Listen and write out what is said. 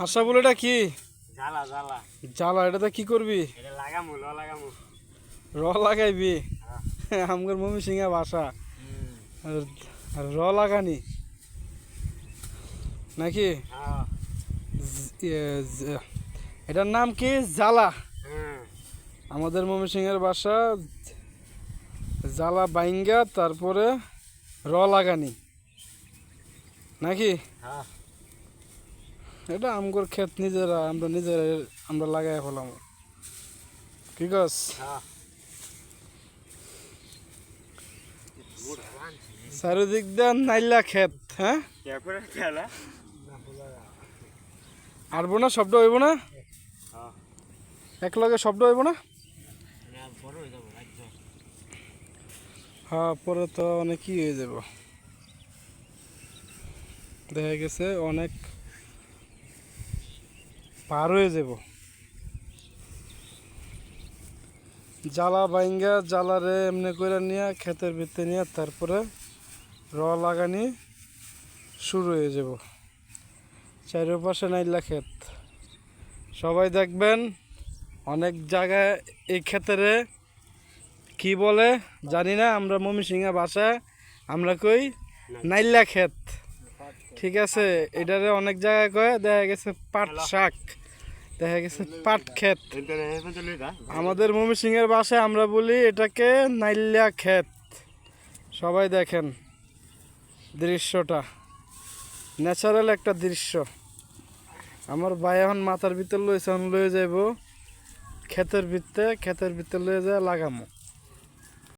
আশা বলে এটা কি জ্বালা জ্বালা জ্বালা, এটাতে কি করবি? এটা লাগামু লাগামু লাগাইবি? আমার মমি সিংহা বাসা লাগানি নাকি? এটার নাম কি? জ্বালা। আমাদের মমি সিংহের বাসা জ্বালা বাইঙ্গা, তারপরে লাগানি নাকি? এটা আমগর ক্ষেত নিজেরা, আমরা লাগাই ফেলাম। কি গাছ? চারিদিক দিয়ে নাইলা ক্ষেত। হ্যাঁ, আরবো না, শব্দ হইব না, একলগে শব্দ হইব না। হ্যাঁ, পরে তো অনেক কি হয়ে যাব, দেখা গেছে অনেক পার হয়ে যাব। জ্বালা বাইঙ্গা জ্বালারে এমনি করে নিয়ে ক্ষেতের ভিতরে নিয়ে তারপরে লাগানি শুরু হয়ে যাব। চারিপাশে নাইলা ক্ষেত, সবাই দেখবেন। অনেক জায়গায় এই ক্ষেতেরে কি বলে জানি না, আমরা ময়মনসিংহ ভাষায় আমরা কই নাইলা ক্ষেত। ঠিক আছে, এটারে অনেক জায়গায় কয়, দেখা গেছে পাট শাক, দেখা গেছে পাট ক্ষেত। আমাদের ময়মনসিংহের ভাষায় আমরা বলি এটাকে নাইলা ক্ষেত। সবাই দেখেন দৃশ্যটা, ন্যাচারাল একটা দৃশ্য। আমার ভাই এখন মাথার ভিতর লয়ে যাইব ক্ষেতের ভিতরে লয়ে যায় লাগামো।